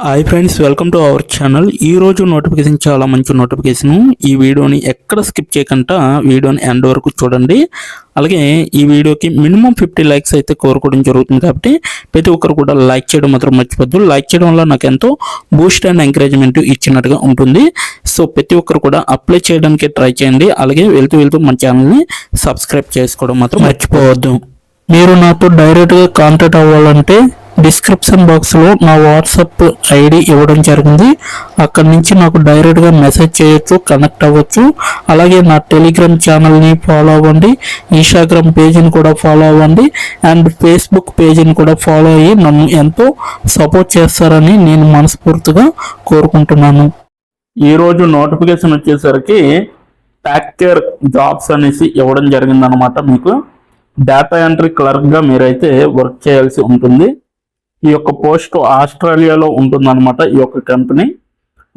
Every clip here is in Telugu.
Hi friends, welcome to our channel. ఈరోజు నోటిఫికేషన్ చాలా మంచి నోటిఫికేషన్. ఈ వీడియోని ఎక్కడ స్కిప్ చేయకుండా వీడియోని ఎండ్ వరకు చూడండి. అలాగే ఈ వీడియోకి మినిమం 50 లైక్స్ అయితే కోరుకోవడం జరుగుతుంది. కాబట్టి ప్రతి ఒక్కరు కూడా లైక్ చేయడం మాత్రం మర్చిపోద్దు. లైక్ చేయడం వల్ల నాకు ఎంతో బూస్ట్ అండ్ ఎంకరేజ్మెంట్ ఇచ్చినట్టుగా ఉంటుంది. సో ప్రతి ఒక్కరు కూడా అప్లై చేయడానికి ట్రై చేయండి. అలాగే వెళ్తూ మన ఛానల్ని సబ్స్క్రైబ్ చేసుకోవడం మాత్రం మర్చిపోవద్దు. మీరు నాతో డైరెక్ట్గా కాంటాక్ట్ అవ్వాలంటే డిస్క్రిప్షన్ బాక్స్లో నా వాట్సాప్ ఐడి ఇవ్వడం జరిగింది. అక్కడి నుంచి నాకు డైరెక్ట్గా మెసేజ్ చేయొచ్చు, కనెక్ట్ అవ్వచ్చు. అలాగే నా టెలిగ్రామ్ ఛానల్ని ఫాలో అవ్వండి, ఇన్స్టాగ్రామ్ పేజీని కూడా ఫాలో అవ్వండి, అండ్ ఫేస్బుక్ పేజీని కూడా ఫాలో అయ్యి నన్ను ఎంతో సపోర్ట్ చేస్తారని నేను మనస్ఫూర్తిగా కోరుకుంటున్నాను. ఈరోజు నోటిఫికేషన్ వచ్చేసరికి ప్యాక్కేర్ జాబ్స్ అనేసి ఇవ్వడం జరిగిందనమాట. మీకు డేటా ఎంట్రీ క్లర్క్గా మీరైతే వర్క్ చేయాల్సి ఉంటుంది. ఈ యొక్క పోస్ట్ ఆస్ట్రేలియాలో ఉంటుందన్నమాట. ఈ యొక్క కంపెనీ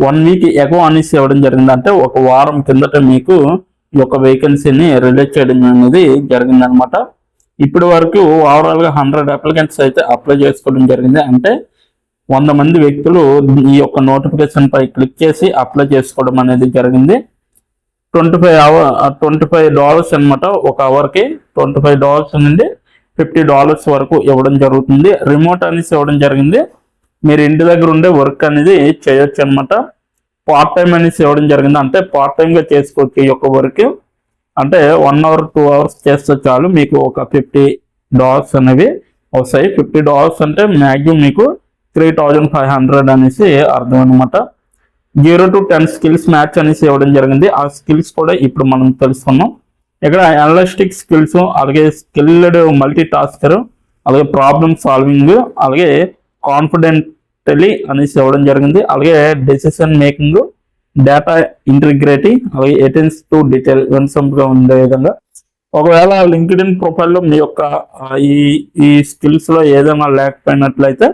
1 వీక్ ఎగో అనేసి ఇవ్వడం జరిగింది. అంటే ఒక వారం కిందట మీకు ఈ యొక్క వేకెన్సీని రిలీజ్ చేయడం అనేది జరిగిందనమాట. ఇప్పటి వరకు ఓవరాల్గా 100 అప్లికెంట్స్ అయితే అప్లై చేసుకోవడం జరిగింది. అంటే 100 మంది వ్యక్తులు ఈ యొక్క నోటిఫికేషన్ పై క్లిక్ చేసి అప్లై చేసుకోవడం అనేది జరిగింది. $25 అనమాట. ఒక అవర్కి $25 నుండి $50 వరకు ఇవ్వడం జరుగుతుంది. రిమోట్ అనేసి ఇవ్వడం జరిగింది. మీరు ఇంటి దగ్గర ఉండే వర్క్ అనేది చేయొచ్చు అనమాట. పార్ట్ టైం అనేసి ఇవ్వడం జరిగింది. అంటే పార్ట్ టైంగా చేసుకోవచ్చు ఈ యొక్క వర్క్. అంటే 1 అవర్ 2 అవర్స్ చేస్తే చాలు మీకు ఒక $50 అనేవి వస్తాయి. $50 అంటే మ్యాక్సిమం మీకు 3500 అనేసి అర్థం అనమాట. 0 to 10 స్కిల్స్ మ్యాచ్ అనేసి ఇవ్వడం జరిగింది. ఆ స్కిల్స్ కూడా ఇప్పుడు మనం తెలుసుకున్నాం. ఇక్కడ అనలిస్టిక్ స్కిల్స్, అలాగే స్కిల్డ్ మల్టీ టాస్కర్, అలాగే ప్రాబ్లమ్ సాల్వింగ్, అలాగే కాన్ఫిడెంటలీ అనేసి ఇవ్వడం జరిగింది. అలాగే డెసిషన్ మేకింగ్, డేటా ఇంటిగ్రిటీ, అలాగే అటెన్స్ టు డీటెయిల్ వినసంగా ఉండే విధంగా. ఒకవేళ లింక్డ్ఇన్ ప్రొఫైల్లో మీ యొక్క ఈ స్కిల్స్లో ఏదైనా లేకపోయినట్లయితే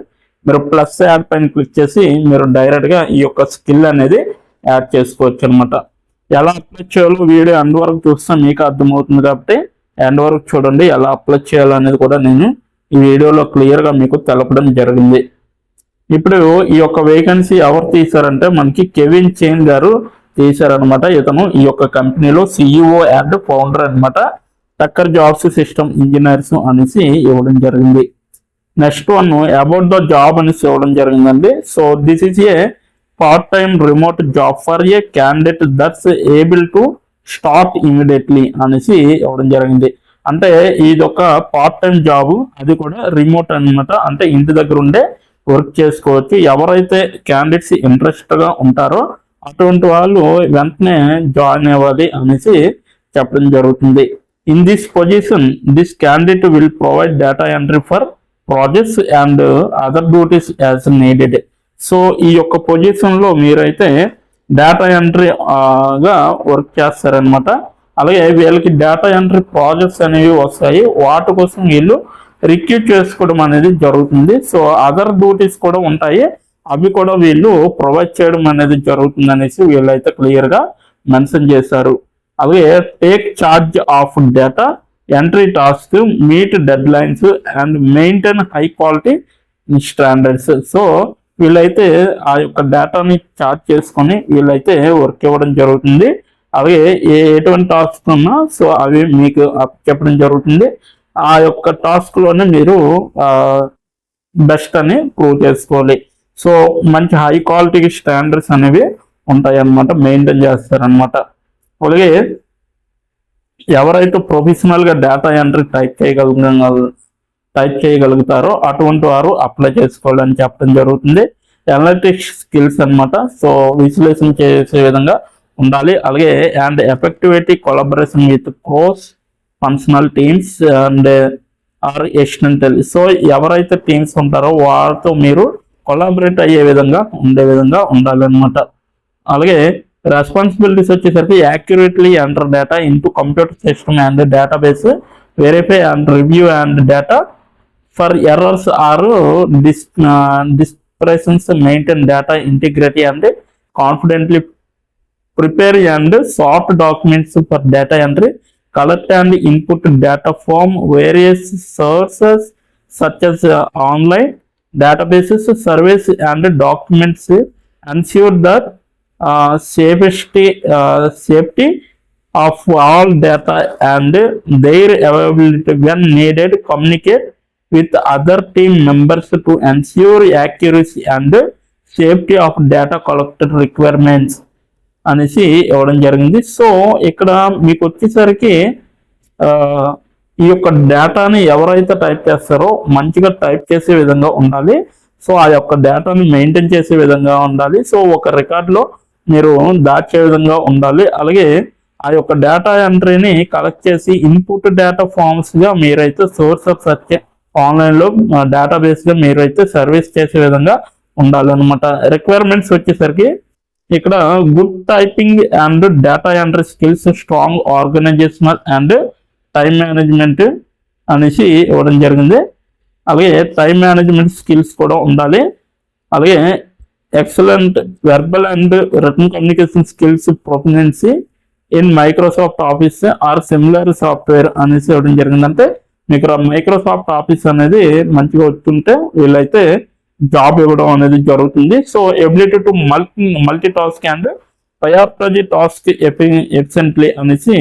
మీరు ప్లస్ యాడ్ పైన క్లిక్ చేసి మీరు డైరెక్ట్గా ఈ యొక్క స్కిల్ అనేది యాడ్ చేసుకోవచ్చు అనమాట. ఎలా అప్లై చేయాలో వీడియో ఎండ్ వరకు చూస్తే మీకు అర్థమవుతుంది. కాబట్టి ఎండ్ వరకు చూడండి. ఎలా అప్లై చేయాలనేది కూడా నేను ఈ వీడియోలో క్లియర్గా మీకు తెలపడం జరిగింది. ఇప్పుడు ఈ యొక్క వేకెన్సీ ఎవరు తీశారంటే మనకి కెవిన్ చేన్ గారు తీశారనమాట. ఇతను ఈ యొక్క కంపెనీలో CEO అండ్ ఫౌండర్ అనమాట. టక్కర్ జాబ్స్ సిస్టమ్ ఇంజనీర్స్ అనేసి ఇవ్వడం జరిగింది. Next one about the job అనేసి ఇవ్వడం జరిగిందండి. So this is a part-time remote job for a candidate that's able to start immediately అనేసి ఇవ్వడం జరిగింది. అంటే ఇది ఒక పార్ట్ టైం జాబ్, అది కూడా రిమోట్ అనమాట. అంటే ఇంటి దగ్గర ఉండే వర్క్ చేసుకోవచ్చు. ఎవరైతే క్యాండిడేట్స్ ఇంట్రెస్ట్గా ఉంటారో అటువంటి వాళ్ళు వెంటనే జాయిన్ అవ్వాలి అనేసి చెప్పడం జరుగుతుంది. In this position this candidate will provide data entry for projects and other duties as needed. So ఈ యొక్క పొజిషన్లో మీరైతే డేటా ఎంట్రీగా వర్క్ చేస్తారనమాట. అలాగే వీళ్ళకి డేటా ఎంట్రీ ప్రాజెక్ట్స్ అనేవి వస్తాయి. వాటి కోసం వీళ్ళు రిక్రూట్ చేసుకోవడం అనేది జరుగుతుంది. సో అదర్ డ్యూటీస్ కూడా ఉంటాయి, అవి కూడా వీళ్ళు ప్రొవైడ్ చేయడం అనేది జరుగుతుంది అనేసి వీళ్ళైతే క్లియర్గా మెన్షన్ చేశారు. అలాగే take charge of data entry task, meet dead lines and maintain high quality standards. So వీళ్ళైతే ఆ యొక్క డేటాని చార్జ్ చేసుకొని వీళ్ళైతే వర్క్ ఇవ్వడం జరుగుతుంది. అలాగే ఎటువంటి టాస్క్ ఉన్నా సో అవి మీకు చెప్పడం జరుగుతుంది. ఆ యొక్క టాస్క్లోనే మీరు బెస్ట్ అని ప్రూవ్ చేసుకోవాలి. సో మంచి హై క్వాలిటీ స్టాండర్డ్స్ అనేవి ఉంటాయి అన్నమాట, మెయింటైన్ చేస్తారనమాట. అలాగే ఎవరైతే ప్రొఫెషనల్గా డేటా ఎంట్రీ టైప్ చేయగలుగుతారో అటువంటి వారు అప్లై చేసుకోవాలని చెప్పడం జరుగుతుంది. అనలిటిక్స్ స్కిల్స్ అనమాట. సో విశ్లేషణ చేసే విధంగా ఉండాలి. అలాగే and effectivity collaboration with cross functional teams and or external. So ఎవరైతే టీమ్స్ ఉంటారో వారితో మీరు కొలాబరేట్ అయ్యే విధంగా ఉండాలన్నమాట. అలాగే రెస్పాన్సిబిలిటీస్ వచ్చేసరికి accurately enter data into computer system and database, verify and review and data for errors or discrepancies, maintain data integrity and confidently prepare and sort documents for data entry, collect and input data from various sources such as online databases, surveys, and documents ensure that safety of all data and their availability when needed. Communicate with other team members to ensure accuracy and safety of data collected requirements అనేసి ఇవ్వడం జరిగింది. సో ఇక్కడ మీకు వచ్చేసరికి ఈ యొక్క డేటాని ఎవరైతే టైప్ చేస్తారో మంచిగా టైప్ చేసే విధంగా ఉండాలి. సో ఆ యొక్క డేటాని మెయింటైన్ చేసే విధంగా ఉండాలి. సో ఒక రికార్డులో మీరు దాచే విధంగా ఉండాలి. అలాగే ఆ యొక్క డేటా ఎంట్రీని కలెక్ట్ చేసి ఇన్పుట్ డేటా ఫామ్స్ గా మీరైతే సోర్స్ ఆఫ్ సర్చ్ ఆన్లైన్ లో డేటాబేస్ గా మీరైతే సర్వీస్ చేసే విధంగా ఉండాలి అనమాట. రిక్వైర్మెంట్స్ వచ్చేసరికి ఇక్కడ good typing and data entry skills, strong organisational and time management అనేసి ఇవ్వడం జరిగింది. అలాగే టైం మేనేజ్మెంట్ స్కిల్స్ కూడా ఉండాలి. అలాగే excellent verbal and written communication skills, proficiency in Microsoft Office or similar software అనేసి ఇవ్వడం జరిగింది. అంటే మీకు మైక్రోసాఫ్ట్ ఆఫీస్ అనేది మంచిగా వస్తుంటే వీళ్ళైతే జాబ్ ఇవ్వడం అనేది జరుగుతుంది. So ability to multitask and prioritise task efficiently అనేసి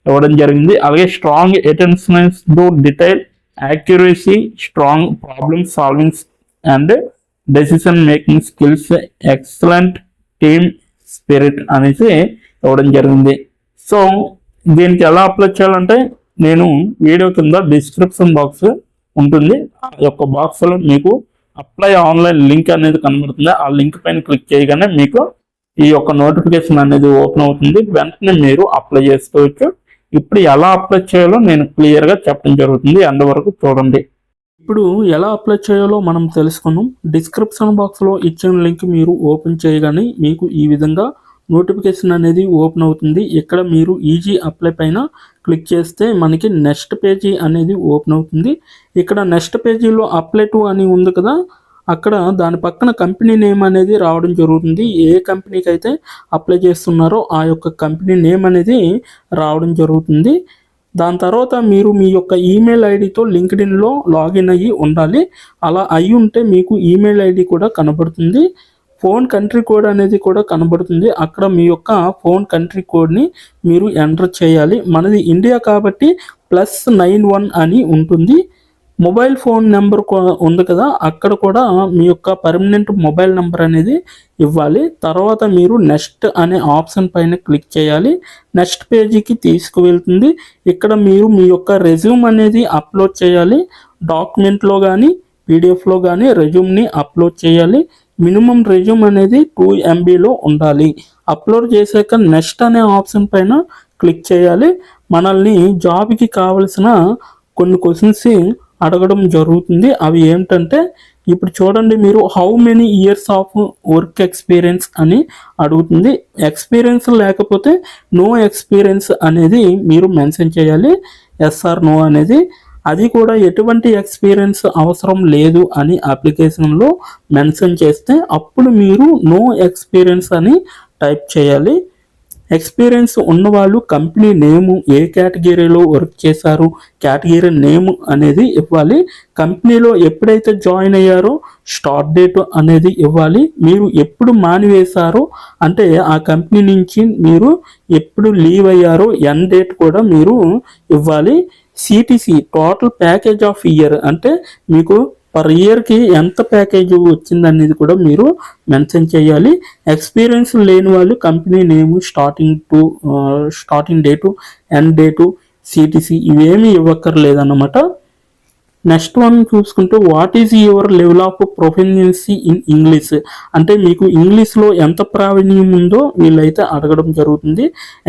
ఇవ్వడం జరిగింది. అలాగే strong attention to detail, accuracy, strong problem solving and decision making skills, excellent team spirit అనేసి ఇవ్వడం జరిగింది. సో దీనికి ఎలా అప్లై చేయాలంటే నేను వీడియో కింద డిస్క్రిప్షన్ బాక్స్ ఉంటుంది. ఆ యొక్క బాక్స్లో మీకు అప్లై ఆన్లైన్ లింక్ అనేది కనబడుతుంది. ఆ లింక్ పైన క్లిక్ చేయగానే మీకు ఈ యొక్క నోటిఫికేషన్ అనేది ఓపెన్ అవుతుంది. వెంటనే మీరు అప్లై చేసుకోవచ్చు. ఇప్పుడు ఎలా అప్లై చేయాలో నేను క్లియర్గా చెప్పడం జరుగుతుంది. అంతవరకు చూడండి. ఇప్పుడు ఎలా అప్లై చేయాలో మనం తెలుసుకున్నాం. డిస్క్రిప్షన్ బాక్స్లో ఇచ్చిన లింక్ మీరు ఓపెన్ చేయగానే మీకు ఈ విధంగా నోటిఫికేషన్ అనేది ఓపెన్ అవుతుంది. ఇక్కడ మీరు ఈజీ అప్లై పైన క్లిక్ చేస్తే మనకి నెక్స్ట్ పేజీ అనేది ఓపెన్ అవుతుంది. ఇక్కడ నెక్స్ట్ పేజీలో అప్లై టు అని ఉంది కదా, అక్కడ దాని పక్కన కంపెనీ నేమ్ అనేది రావడం జరుగుతుంది. ఏ కంపెనీకి అయితే అప్లై చేస్తున్నారో ఆ యొక్క కంపెనీ నేమ్ అనేది రావడం జరుగుతుంది. దాని తర్వాత మీరు మీ యొక్క ఈమెయిల్ ఐడితో లింక్డ్ఇన్లో లాగిన్ అయ్యి ఉండాలి. అలా అయి ఉంటే మీకు ఈమెయిల్ ఐడి కూడా కనబడుతుంది. ఫోన్ కంట్రీ కోడ్ అనేది కూడా కనబడుతుంది. అక్కడ మీ యొక్క ఫోన్ కంట్రీ కోడ్ని మీరు ఎంటర్ చేయాలి. మనది ఇండియా కాబట్టి +91 అని ఉంటుంది. మొబైల్ ఫోన్ నెంబర్ ఉంది కదా, అక్కడ కూడా మీ యొక్క పర్మనెంట్ మొబైల్ నెంబర్ అనేది ఇవ్వాలి. తర్వాత మీరు నెక్స్ట్ అనే ఆప్షన్ పైన క్లిక్ చేయాలి. నెక్స్ట్ పేజీకి తీసుకువెళ్తుంది. ఇక్కడ మీరు మీ యొక్క రెజ్యూమ్ అనేది అప్లోడ్ చేయాలి. డాక్యుమెంట్లో కానీ పీడిఎఫ్లో కానీ రెజ్యూమ్ని అప్లోడ్ చేయాలి. మినిమం రెజ్యూమ్ అనేది 2 MBలో ఉండాలి. అప్లోడ్ చేశాక నెక్స్ట్ అనే ఆప్షన్ పైన క్లిక్ చేయాలి. మనల్ని జాబ్కి కావలసిన కొన్ని క్వశ్చన్స్ అడగడం జరుగుతుంది. అవి ఏమిటంటే ఇప్పుడు చూడండి, మీరు how many years of work experience అని అడుగుతుంది. ఎక్స్పీరియన్స్ లేకపోతే నో ఎక్స్పీరియన్స్ అనేది మీరు మెన్షన్ చేయాలి. ఎస్ ఆర్ నో అనేది. అది కూడా ఎటువంటి ఎక్స్పీరియన్స్ అవసరం లేదు అని అప్లికేషన్లో మెన్షన్ చేస్తే అప్పుడు మీరు నో ఎక్స్పీరియన్స్ అని టైప్ చేయాలి. ఎక్స్పీరియన్స్ ఉన్నవాళ్ళు కంపెనీ నేము, ఏ కేటగిరీలో వర్క్ చేశారు, కేటగిరీ నేమ్ అనేది ఇవ్వాలి. కంపెనీలో ఎప్పుడైతే జాయిన్ అయ్యారో స్టార్ట్ డేట్ అనేది ఇవ్వాలి. మీరు ఎప్పుడు మానివేశారో అంటే ఆ కంపెనీ నుంచి మీరు ఎప్పుడు లీవ్ అయ్యారో ఎండ్ డేట్ కూడా మీరు ఇవ్వాలి. CTC total package of year అంటే మీకు పర్ ఇయర్కి ఎంత ప్యాకేజ్ వచ్చిందనేది కూడా మీరు మెన్షన్ చేయాలి. ఎక్స్పీరియన్స్ లేని వాళ్ళు company name, starting date, end date, CTC ఇవేమీ ఇవ్వక్కర్లేదన్నమాట. నెక్స్ట్ వన్ చూసుకుంటే what is your level of proficiency in English అంటే మీకు ఇంగ్లీష్లో ఎంత ప్రావీణ్యం ఉందో వీళ్ళైతే అడగడం జరుగుతుంది.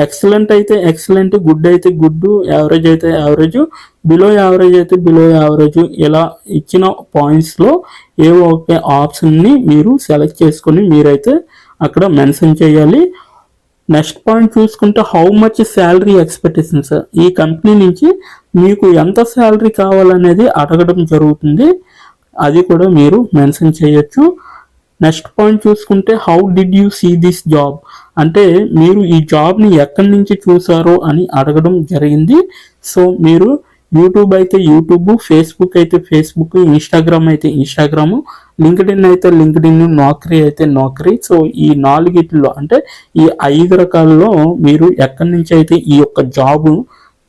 ఎక్సలెంట్ అయితే ఎక్సలెంట్, గుడ్ అయితే గుడ్, యావరేజ్ అయితే యావరేజ్, బిలో యావరేజ్ అయితే బిలో యావరేజ్, ఇలా ఇచ్చిన పాయింట్స్లో ఏవో ఒక ఆప్షన్ని మీరు సెలెక్ట్ చేసుకొని మీరైతే అక్కడ మెన్షన్ చేయాలి. నెక్స్ట్ పాయింట్ చూసుకుంటే హౌ మచ్ శాలరీ ఎక్స్పెక్టేషన్స్, ఈ కంపెనీ నుంచి మీకు ఎంత శాలరీ కావాలనేది అడగడం జరుగుతుంది. అది కూడా మీరు మెన్షన్ చేయొచ్చు. నెక్స్ట్ పాయింట్ చూసుకుంటే how did you see this job అంటే మీరు ఈ జాబ్ని ఎక్కడి నుంచి చూసారో అని అడగడం జరిగింది. సో మీరు యూట్యూబ్ అయితే యూట్యూబ్, ఫేస్బుక్ అయితే ఫేస్బుక్, ఇన్స్టాగ్రామ్ అయితే ఇన్స్టాగ్రాము, లింక్డ్ఇన్ అయితే లింక్డ్ఇన్, నౌకరీ అయితే నౌకరీ. సో ఈ 4 అంటే ఈ 5 రకాలలో మీరు ఎక్కడి నుంచి అయితే ఈ యొక్క జాబ్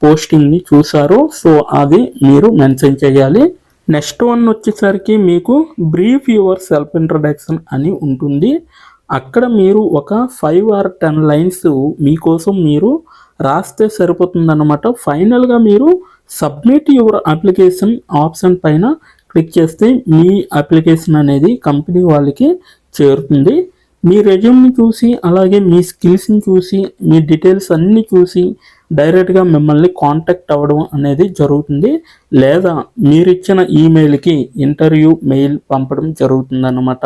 పోస్టింగ్ని చూసారో సో అది మీరు మెన్షన్ చేయాలి. నెక్స్ట్ వన్ వచ్చేసరికి మీకు బ్రీఫ్ యువర్ సెల్ఫ్ ఇంట్రడక్షన్ అని ఉంటుంది. అక్కడ మీరు ఒక 5 or 10 లైన్స్ మీకోసం మీరు రాస్తే సరిపోతుందన్నమాట. ఫైనల్గా మీరు సబ్మిట్ యువర్ అప్లికేషన్ ఆప్షన్ పైన క్లిక్ చేస్తే మీ అప్లికేషన్ అనేది కంపెనీ వాళ్ళకి చేరుతుంది. మీ రెజ్యూమ్ని చూసి అలాగే మీ స్కిల్స్ని చూసి మీ డీటెయిల్స్ అన్నీ చూసి డైరెక్ట్గా మిమ్మల్ని కాంటాక్ట్ అవ్వడం అనేది జరుగుతుంది. లేదా మీరు ఇచ్చిన ఈమెయిల్కి ఇంటర్వ్యూ మెయిల్ పంపడం జరుగుతుందన్నమాట.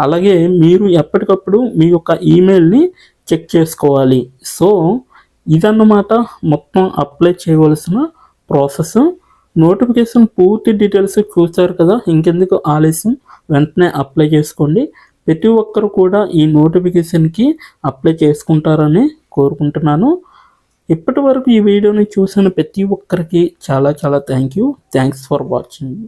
అలాగే మీరు ఎప్పటికప్పుడు మీ యొక్క ఈమెయిల్ని చెక్ చేసుకోవాలి. సో ఇదన్నమాట మొత్తం అప్లై చేయవలసిన ప్రాసెస్. నోటిఫికేషన్ పూర్తి డీటెయిల్స్ చూస్తారు కదా, ఇంకెందుకు ఆలస్యం, వెంటనే అప్లై చేసుకోండి. ప్రతి ఒక్కరు కూడా ఈ నోటిఫికేషన్కి అప్లై చేసుకుంటారని కోరుకుంటున్నాను. ఇప్పటి వరకు ఈ వీడియోని చూసిన ప్రతి ఒక్కరికి చాలా చాలా థ్యాంక్స్ ఫర్ వాచింగ్.